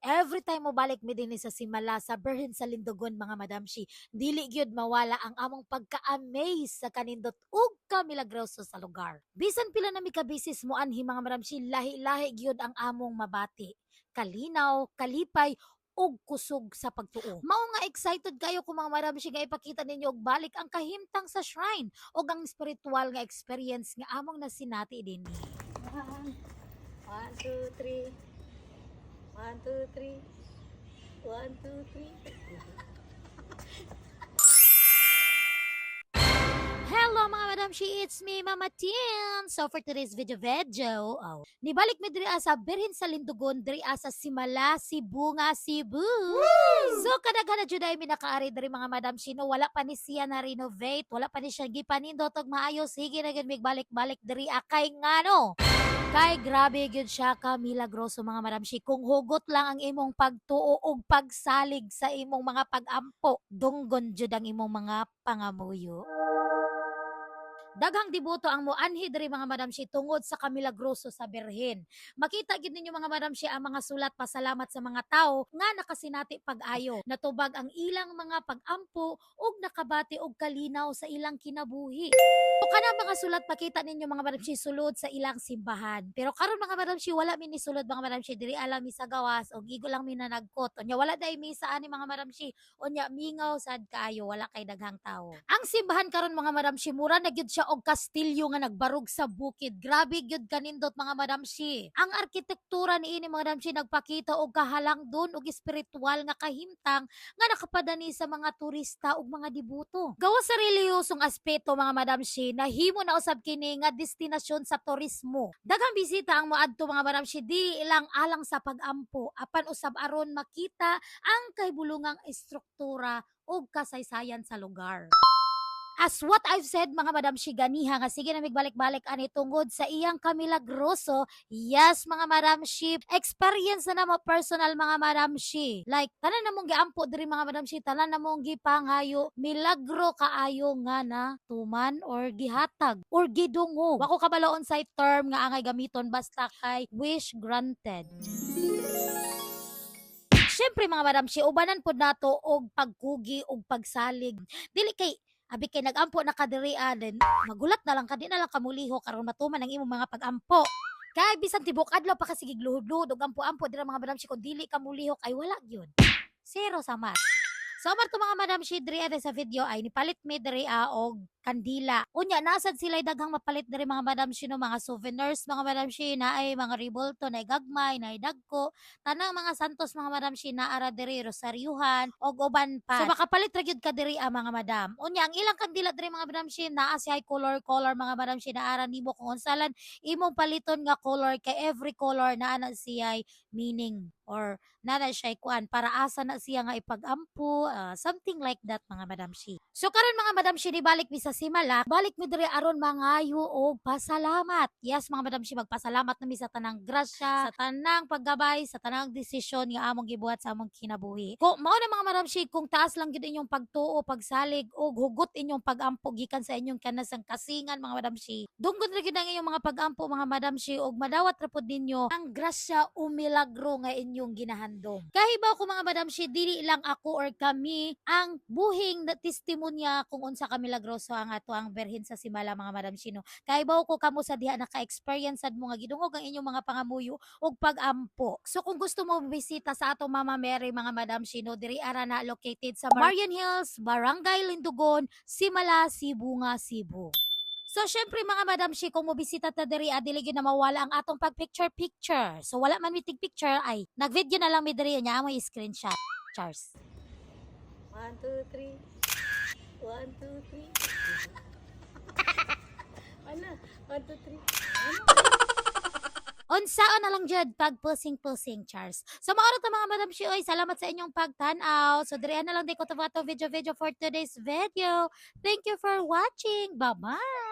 Every time mo balik mi dinhi sa Simala sa Berhen sa Lindogon mga madamshi, dili gyud mawala ang among pagka-amaze sa kanindot ug kamilagroso sa lugar. Bisan pila na mi ka bisis mo anhi mga madamshi, lahi-lahi gyud ang among mabati. Kalinaw, kalipay ug kusog sa pagtuo. Mao nga excited kayo kung mga madamshi nga ipakita ninyo og balik ang kahimtang sa shrine ug ang spiritual nga experience nga among nasinati dinhi. One, two, three. One, two, three. One, two, three. Hello mga madamshi, it's me Mama Tin. So for today's video, nibalik mi diri sa Berhen sa Lindogon diri sa Simala, Cebu nga Cebu. So kadaghan na jud ay mi nakaari diri mga madamshi, no wala pa ni siya na renovate, wala pa ni siya gipanindot og maayo. Sige na gyud mig balik-balik diri kay ngano. Kay grabe gyud siya ka milagroso mga madamshi, kung hugot lang ang imong pagtuo ug pagsalig sa imong mga pag-ampo, dunggon jud ang imong mga pangamuyo. Daghang diboto ang moanhi diri mga madamshi tungod sa kamilagroso sa Berhen. Makita gid ninyo mga madamshi ang mga sulat pasalamat sa mga tawo nga nakasinati pag-ayo. Natubag ang ilang mga pag-ampo ug nakabati og kalinaw sa ilang kinabuhi. So kana mga sulat pakita ninyo mga madamshi sulod sa ilang simbahan. Pero karon mga madamshi wala mi ni sulod mga madamshi diri alam mi sa gawas og igo lang mi nanagkot. Unya wala day misa ani mga madamshi. Unya mingaw sad kaayo, wala kay daghang tawo. Ang simbahan karon mga madamshi mura na gyud siya og kastilyo nga nagbarug sa bukid. Grabe gyud kanindot mga madamshi. Ang arkitektura niini mga madamshi nagpakita og kahalangdon og espiritual nga kahimtang nga nakapadani sa mga turista ug mga diboto. Gawas sa relihiyosong aspeto mga madamshi, nahimo na usab kini nga destinasyon sa turismo. Daghang bisita ang moadto mga madamshi di ilang alang sa pag-ampo apan usab aron makita ang kahibulungang estruktura ug kasaysayan sa lugar. As what I've said mga madamshi ganiha nga sige na migbalik-balik ani tungod sa iyang kamilagroso. Yes mga madamshi, experience na mo personal mga madamshi. Like tanan namong giampo diri mga madamshi, tanan namong gipanghayo milagro kaayo nga na tuman or gihatag or gidungo. Wako kabaloon sa term nga angay gamiton basta kay wish granted. Syempre mga madamshi, ubanan pod nato og pagkugi og pagsalig. Dili kay abi kay nagampo na kadiri din, magulat na lang ka, di na lang kamuliho karon matuman ang imong mga pag-ampo. Kay bisan tibok adlaw pa ka sige gluhod-luhod og ampo-ampo dira mga madamshi kung dili ka muliho kay wala gyud. Zero sa mat. So marto mga madamshi diri sa video ay nipalit mi diri og kandila. Unya nasad sila daghang mapalit diri mga madamshi no, mga souvenirs mga madamshi na ay mga ribolto na gagmay na dagko, tanang mga santos mga madamshi na ara diri rosaryuhan og uban pa. So makapalit ra gyud ka diri mga madam. Unya ang ilang kandila diri mga madamshi naa si color mga madamshi na ara nimo kung unsalan imong paliton nga color, kay every color na ana siya meaning or nana siya kuan para asa na siya nga ipag-ampo, something like that mga madamshi. So karon mga madamshi ni balik mi sa Simala, balik mi diri aron mangayo og pasalamat. Yes mga madamshi, magpasalamat nami sa tanang grasya, sa tanang paggabay, sa tanang desisyon nga among gibuhat sa among kinabuhi. Kung mao na mga madamshi, kung taas lang gid inyong pagtuo, pagsalig og hugot inyong pag-ampo gikan sa inyong kanasang kasingan mga madamshi, dunggon ra gid ang inyong mga pag-ampo mga madamshi og madawat ra pod ninyo ang grasya o milagro nga inyong ginahandom. Kahibaw ko mga madamshi, dili lang ako or kami ang buhing na testimonya kung unsa ka milagroso ang ato ang Berhen sa Simala mga madamshi no. Kahibaw ko kamo sa diha naka-experience sad mo nga gidungog ang inyong mga pangamuyo og pag-ampo. So kung gusto mo bisita sa atong Mama Mary mga madamshi no, diri ara na located sa Marian Hills, Barangay Lindogon, Simala, Cebu nga Cebu. So syempre mga madamshi, kung mobisita ta diri dili gyud na mawala ang atong pag-picture. So wala man mi picture ay nag-video na lang mi diri nya amo screenshot. Cheers. One, two, three. One, two, three. Ano? One, two, three. Unsaon na lang jud pag pusing Charles. So maoro ta mga madamshi, oy salamat sa inyong pagtan-aw. So diri na lang di ko to video for today's video. Thank you for watching. Bye-bye.